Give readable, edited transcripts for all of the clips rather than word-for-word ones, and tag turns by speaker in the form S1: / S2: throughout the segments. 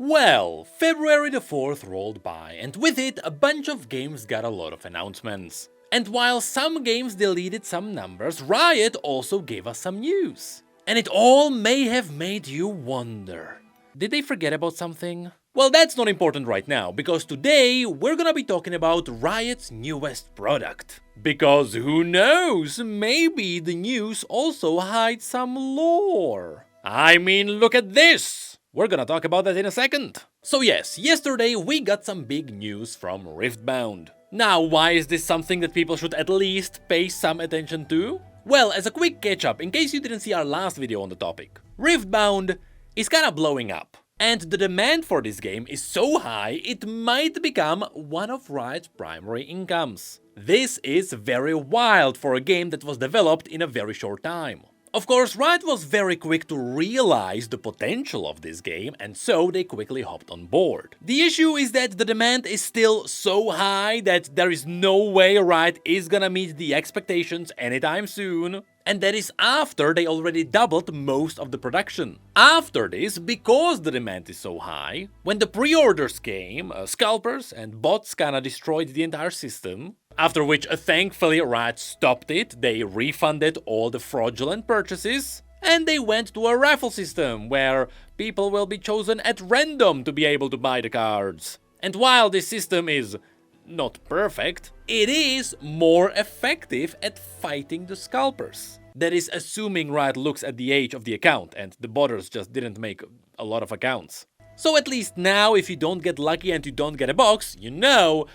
S1: Well, February the 4th rolled by, and with it a bunch of games got a lot of announcements. And while some games deleted some numbers, Riot also gave us some news. And it all may have made you wonder, did they forget about something? Well, that's not important right now, because today we're gonna be talking about Riot's newest product. Because who knows, maybe the news also hides some lore. I mean, look at this! We're gonna talk about that in a second. So yes, yesterday we got some big news from Riftbound. Now, why is this something that people should at least pay some attention to? Well, as a quick catch-up, in case you didn't see our last video on the topic, Riftbound is kinda blowing up. And the demand for this game is so high, it might become one of Riot's primary incomes. This is very wild for a game that was developed in a very short time. Of course, Riot was very quick to realize the potential of this game, and so they quickly hopped on board. The issue is that the demand is still so high that there is no way Riot is gonna meet the expectations anytime soon. And that is after they already doubled most of the production. After this, because the demand is so high, when the pre-orders came, scalpers and bots kinda destroyed the entire system. After which, thankfully, Riot stopped it, they refunded all the fraudulent purchases, and they went to a raffle system, where people will be chosen at random to be able to buy the cards. And while this system is not perfect, it is more effective at fighting the scalpers. That is assuming Riot looks at the age of the account, and the botters just didn't make a lot of accounts. So at least now, if you don't get lucky and you don't get a box, you know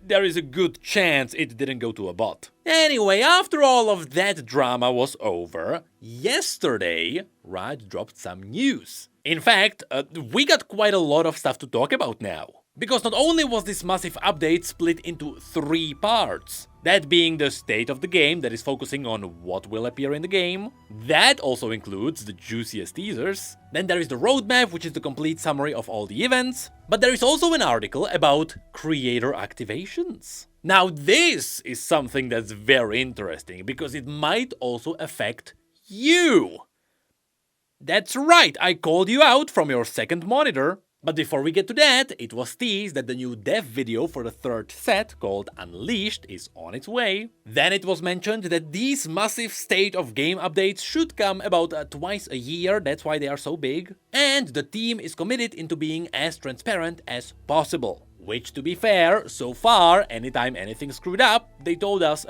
S1: there is a good chance it didn't go to a bot. Anyway, after all of that drama was over, yesterday Riot dropped some news. In fact, we got quite a lot of stuff to talk about now. Because not only was this massive update split into 3 parts, that being the state of the game that is focusing on what will appear in the game, that also includes the juiciest teasers, then there is the roadmap, which is the complete summary of all the events, but there is also an article about creator activations. Now this is something that's very interesting, because it might also affect you. That's right, I called you out from your second monitor. But before we get to that, it was teased that the new dev video for the 3rd set, called Unleashed, is on its way. Then it was mentioned that these massive state of game updates should come about twice a year, that's why they are so big. And the team is committed into being as transparent as possible. Which, to be fair, so far, anytime anything screwed up, they told us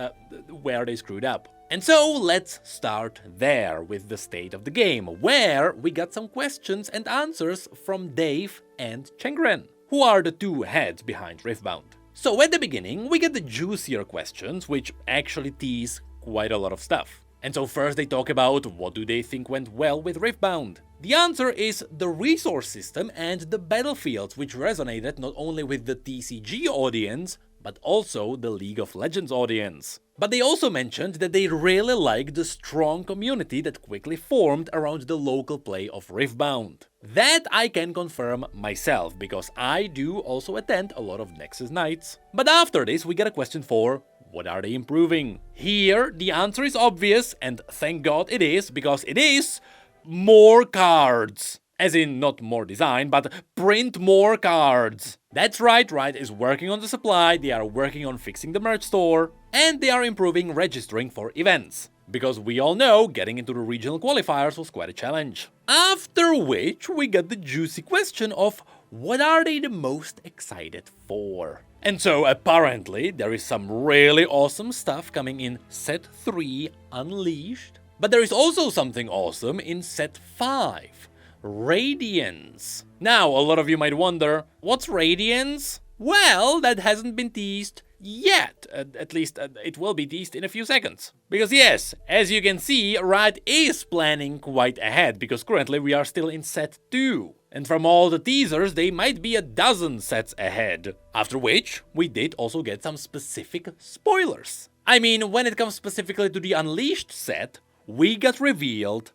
S1: where they screwed up. And so let's start there with the state of the game, where we got some questions and answers from Dave and Chengren, who are the 2 heads behind Riftbound. So at the beginning, we get the juicier questions, which actually tease quite a lot of stuff. And so first they talk about what do they think went well with Riftbound. The answer is the resource system and the battlefields, which resonated not only with the TCG audience, but also the League of Legends audience. But they also mentioned that they really like the strong community that quickly formed around the local play of Riftbound. That I can confirm myself, because I do also attend a lot of Nexus nights. But after this we get a question for what are they improving? Here the answer is obvious, and thank God it is, because it is more cards. As in, not more design, but print more cards. That's right, Riot is working on the supply, they are working on fixing the merch store, and they are improving registering for events. Because we all know getting into the regional qualifiers was quite a challenge. After which, we got the juicy question of what are they the most excited for? And so apparently there is some really awesome stuff coming in Set 3 Unleashed, but there is also something awesome in Set 5. Radiance. Now, a lot of you might wonder, what's Radiance? Well, that hasn't been teased yet. At least it will be teased in a few seconds. Because yes, as you can see, Riot is planning quite ahead, because currently we are still in Set 2. And from all the teasers, they might be a dozen sets ahead. After which, we did also get some specific spoilers. I mean, when it comes specifically to the Unleashed set, we got revealed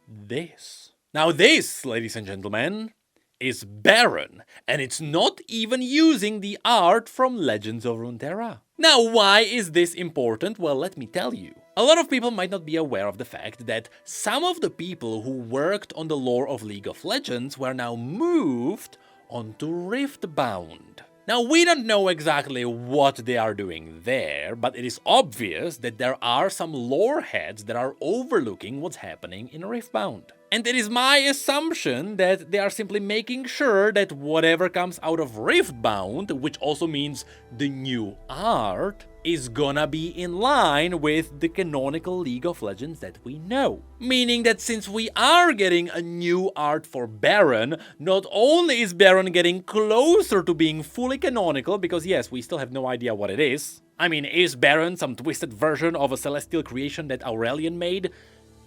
S1: this. Now this, ladies and gentlemen, is Baron, and it's not even using the art from Legends of Runeterra. Now why is this important? Well, let me tell you. A lot of people might not be aware of the fact that some of the people who worked on the lore of League of Legends were now moved onto Riftbound. Now, we don't know exactly what they are doing there, but it is obvious that there are some lore heads that are overlooking what's happening in Riftbound. And it is my assumption that they are simply making sure that whatever comes out of Riftbound, which also means the new art, is gonna be in line with the canonical League of Legends that we know. Meaning that since we are getting a new art for Baron, not only is Baron getting closer to being fully canonical, because yes, we still have no idea what it is. I mean, is Baron some twisted version of a celestial creation that Aurelian made?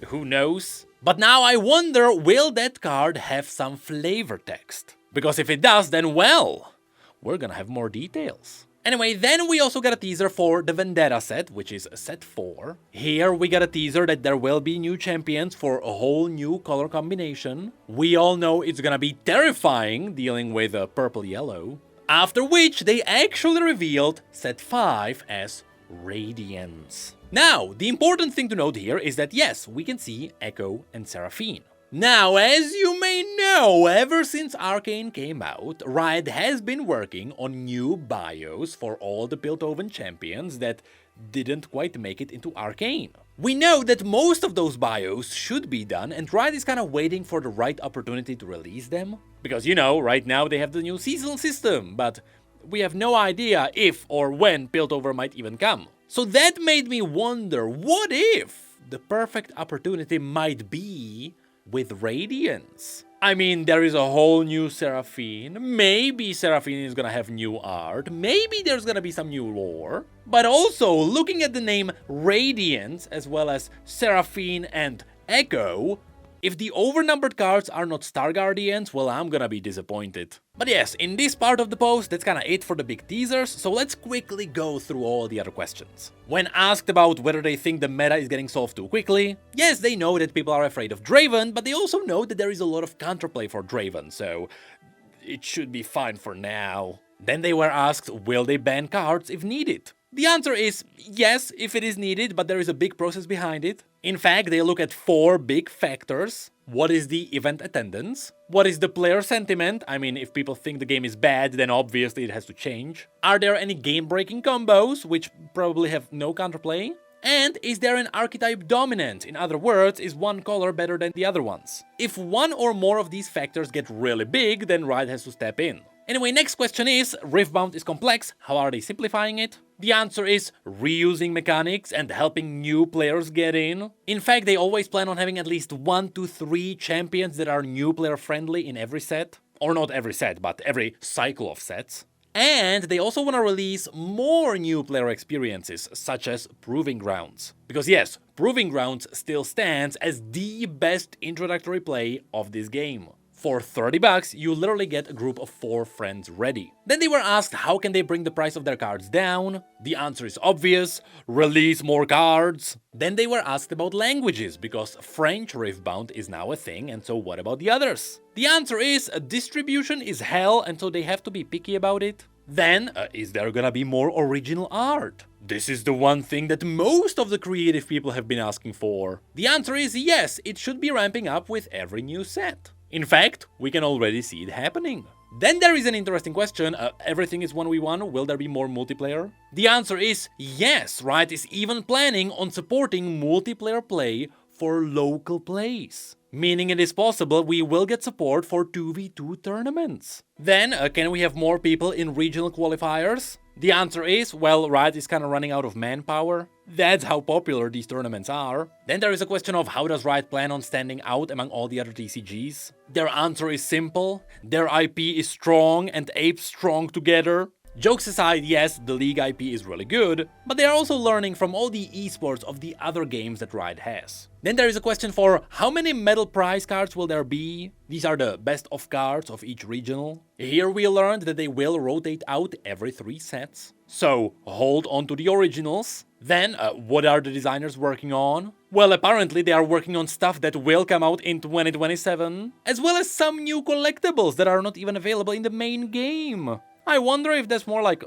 S1: Who knows? But now I wonder, will that card have some flavor text? Because if it does, then well, we're gonna have more details. Anyway, then we also got a teaser for the Vendetta set, which is set 4. Here we got a teaser that there will be new champions for a whole new color combination. We all know it's gonna be terrifying dealing with purple-yellow. After which they actually revealed set 5 as Radiance. Now, the important thing to note here is that yes, we can see Echo and Seraphine. Now, as you may know, ever since Arcane came out, Riot has been working on new bios for all the Piltover champions that didn't quite make it into Arcane. We know that most of those bios should be done, and Riot is kind of waiting for the right opportunity to release them. Because, you know, right now they have the new seasonal system, but we have no idea if or when Piltover might even come. So that made me wonder, what if the perfect opportunity might be with Radiance? I mean, there is a whole new Seraphine, maybe Seraphine is gonna have new art, maybe there's gonna be some new lore, but also, looking at the name Radiance, as well as Seraphine and Echo, if the overnumbered cards are not Star Guardians, well, I'm gonna be disappointed. But yes, in this part of the post, that's kinda it for the big teasers, so let's quickly go through all the other questions. When asked about whether they think the meta is getting solved too quickly, yes, they know that people are afraid of Draven, but they also know that there is a lot of counterplay for Draven, so it should be fine for now. Then they were asked, will they ban cards if needed? The answer is yes, if it is needed, but there is a big process behind it. In fact, they look at 4 big factors. What is the event attendance? What is the player sentiment? I mean, if people think the game is bad, then obviously it has to change. Are there any game-breaking combos, which probably have no counterplay? And is there an archetype dominant? In other words, is one color better than the other ones? If one or more of these factors get really big, then Riot has to step in. Anyway, next question is, Riftbound is complex, how are they simplifying it? The answer is reusing mechanics and helping new players get in. In fact, they always plan on having at least 1 to 3 champions that are new player friendly in every set. Or not every set, but every cycle of sets. And they also want to release more new player experiences, such as Proving Grounds. Because yes, Proving Grounds still stands as the best introductory play of this game. For $30, you literally get a group of 4 friends ready. Then they were asked how can they bring the price of their cards down. The answer is obvious, release more cards. Then they were asked about languages, because French Riftbound is now a thing, and so what about the others? The answer is distribution is hell, and so they have to be picky about it. Then, is there gonna be more original art? This is the one thing that most of the creative people have been asking for. The answer is yes, it should be ramping up with every new set. In fact, we can already see it happening. Then there is an interesting question, everything is 1v1, will there be more multiplayer? The answer is yes, Riot is even planning on supporting multiplayer play for local plays. Meaning it is possible we will get support for 2v2 tournaments. Then, can we have more people in regional qualifiers? The answer is, well, Riot is kinda running out of manpower. That's how popular these tournaments are. Then there is a question of how does Riot plan on standing out among all the other TCGs? Their answer is simple. Their IP is strong and Ape strong together. Jokes aside, yes, the League IP is really good, but they are also learning from all the esports of the other games that Riot has. Then there is a question for how many medal prize cards will there be? These are the best of cards of each regional. Here we learned that they will rotate out every 3 sets. So hold on to the originals. Then, what are the designers working on? Well, apparently they are working on stuff that will come out in 2027, as well as some new collectibles that are not even available in the main game. I wonder if that's more like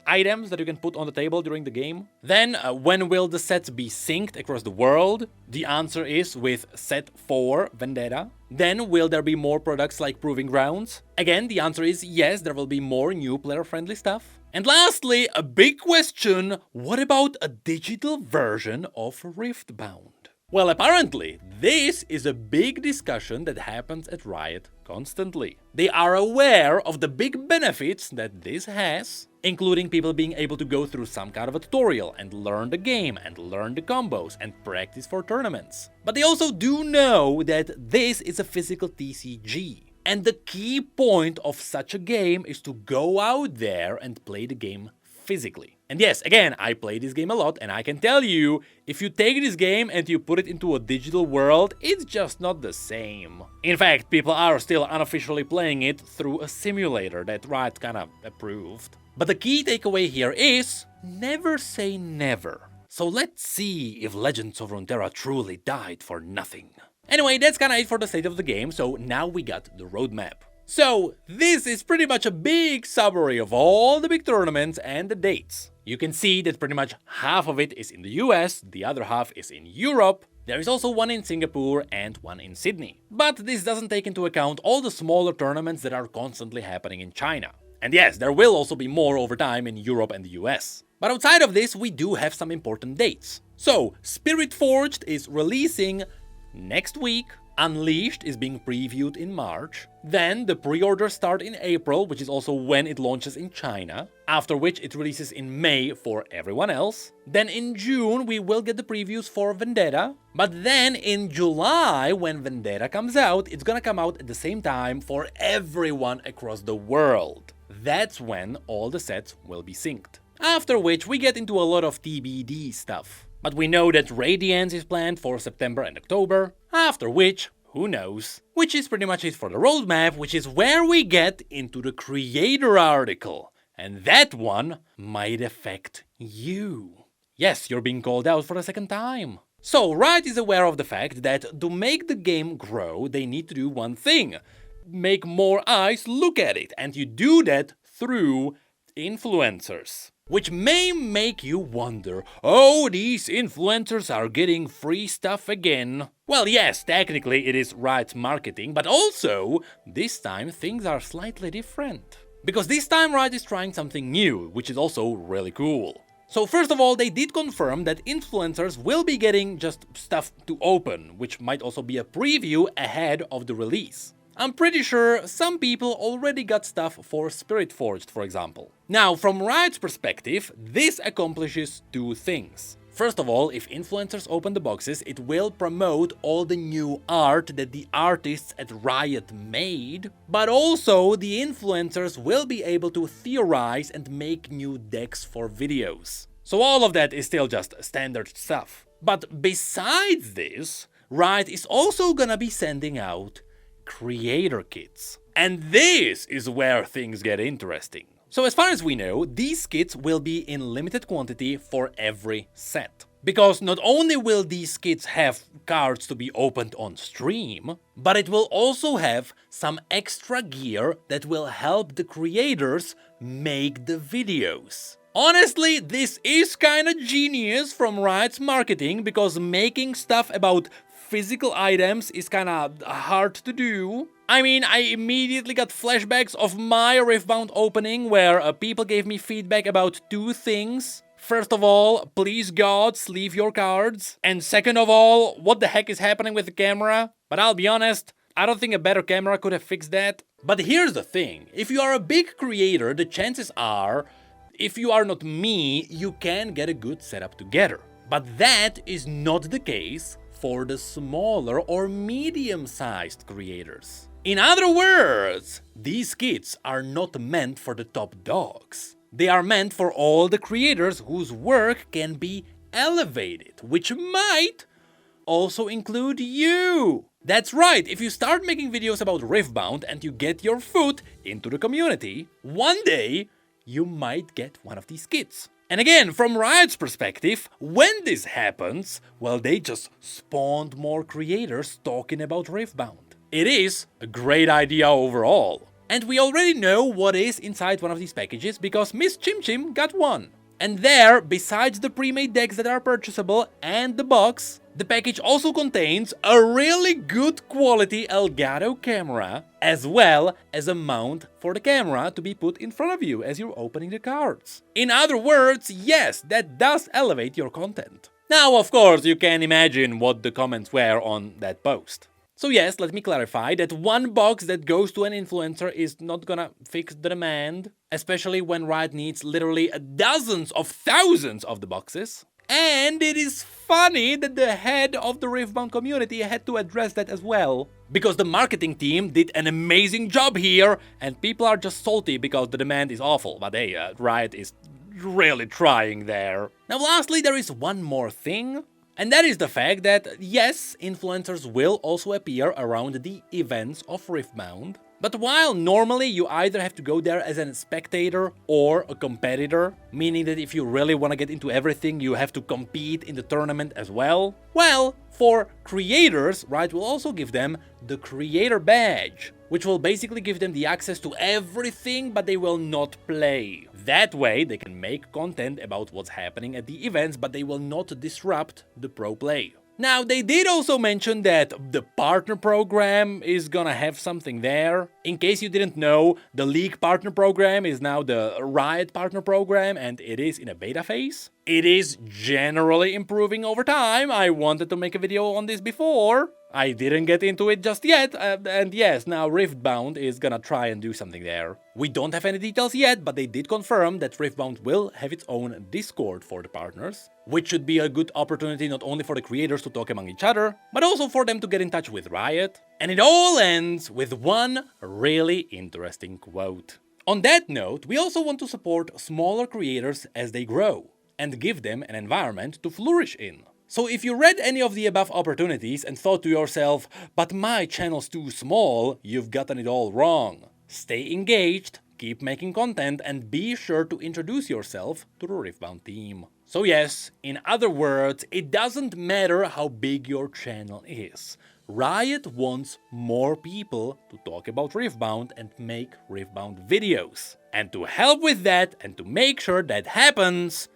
S1: items that you can put on the table during the game. Then, when will the sets be synced across the world? The answer is with set 4, Vendetta. Then, will there be more products like Proving Grounds? Again, the answer is yes, there will be more new player-friendly stuff. And lastly, a big question, what about a digital version of Riftbound? Well, apparently, this is a big discussion that happens at Riot constantly. They are aware of the big benefits that this has, including people being able to go through some kind of a tutorial and learn the game and learn the combos and practice for tournaments. But they also do know that this is a physical TCG. And the key point of such a game is to go out there and play the game physically. And yes, again, I play this game a lot, and I can tell you, if you take this game and you put it into a digital world, it's just not the same. In fact, people are still unofficially playing it through a simulator that Riot kinda approved. But the key takeaway here is, never say never. So let's see if Legends of Runeterra truly died for nothing. Anyway, that's kinda it for the state of the game, so now we got the roadmap. So, this is pretty much a big summary of all the big tournaments and the dates. You can see that pretty much half of it is in the US, the other half is in Europe. There is also one in Singapore and one in Sydney. But this doesn't take into account all the smaller tournaments that are constantly happening in China. And yes, there will also be more over time in Europe and the US. But outside of this, we do have some important dates. So, Spirit Forged is releasing next week. Unleashed is being previewed in March. Then the pre-orders start in April, which is also when it launches in China, after which it releases in May for everyone else. Then in June we will get the previews for Vendetta, but then in July, when Vendetta comes out, it's gonna come out at the same time for everyone across the world. That's when all the sets will be synced. After which we get into a lot of TBD stuff. But we know that Radiance is planned for September and October, after which, who knows? Which is pretty much it for the roadmap, which is where we get into the creator article. And that one might affect you. Yes, you're being called out for a second time. So, Riot is aware of the fact that to make the game grow, they need to do one thing. Make more eyes look at it, and you do that through influencers. Which may make you wonder, oh, these influencers are getting free stuff again. Well, yes, technically it is Riot's marketing, but also, this time things are slightly different. Because this time Riot is trying something new, which is also really cool. So first of all, they did confirm that influencers will be getting just stuff to open, which might also be a preview ahead of the release. I'm pretty sure some people already got stuff for Spirit Forged, for example. Now, from Riot's perspective, this accomplishes two things. First of all, if influencers open the boxes, it will promote all the new art that the artists at Riot made, but also the influencers will be able to theorize and make new decks for videos. So all of that is still just standard stuff. But besides this, Riot is also gonna be sending out creator kits. And this is where things get interesting. So as far as we know, these kits will be in limited quantity for every set. Because not only will these kits have cards to be opened on stream, but it will also have some extra gear that will help the creators make the videos. Honestly, this is kinda genius from Riot's marketing, because making stuff about physical items is kinda hard to do. I mean, I immediately got flashbacks of my Riftbound opening where people gave me feedback about two things. First of all, please God, sleeve your cards. And second of all, what the heck is happening with the camera? But I'll be honest, I don't think a better camera could have fixed that. But here's the thing, if you are a big creator, the chances are, if you are not me, you can get a good setup together. But that is not the case for the smaller or medium-sized creators. In other words, these kits are not meant for the top dogs. They are meant for all the creators whose work can be elevated, which might also include you. That's right, if you start making videos about Riftbound and you get your foot into the community, one day you might get one of these kits. And again, from Riot's perspective, when this happens, well, they just spawned more creators talking about Riftbound. It is a great idea overall. And we already know what is inside one of these packages because Miss Chim Chim got one. And there, besides the pre-made decks that are purchasable and the box, the package also contains a really good quality Elgato camera, as well as a mount for the camera to be put in front of you as you're opening the cards. In other words, yes, that does elevate your content. Now, of course, you can imagine what the comments were on that post. So yes, let me clarify that one box that goes to an influencer is not gonna fix the demand, especially when Riot needs literally dozens of thousands of the boxes. And it is funny that the head of the Riftbound community had to address that as well. Because the marketing team did an amazing job here, and people are just salty because the demand is awful. But hey, Riot is really trying there. Now lastly, there is one more thing. And that is the fact that, yes, influencers will also appear around the events of Riftbound. But while normally you either have to go there as a spectator or a competitor, meaning that if you really want to get into everything, you have to compete in the tournament as well, well, for creators, Riot will also give them the creator badge, which will basically give them the access to everything, but they will not play. That way, they can make content about what's happening at the events, but they will not disrupt the pro play. Now, they did also mention that the partner program is gonna have something there. In case you didn't know, the League partner program is now the Riot partner program, and it is in a beta phase. It is generally improving over time. I wanted to make a video on this before. I didn't get into it just yet, and yes, now Riftbound is gonna try and do something there. We don't have any details yet, but they did confirm that Riftbound will have its own Discord for the partners, which should be a good opportunity not only for the creators to talk among each other, but also for them to get in touch with Riot. And it all ends with one really interesting quote. On that note, we also want to support smaller creators as they grow, and give them an environment to flourish in. So if you read any of the above opportunities and thought to yourself, but my channel's too small, you've gotten it all wrong. Stay engaged, keep making content, and be sure to introduce yourself to the Riftbound team. So yes, in other words, it doesn't matter how big your channel is. Riot wants more people to talk about Riftbound and make Riftbound videos. And to help with that, and to make sure that happens,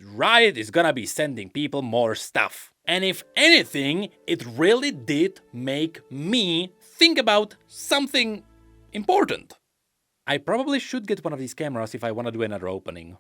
S1: Riot is gonna be sending people more stuff. And if anything, it really did make me think about something important. I probably should get one of these cameras if I wanna do another opening.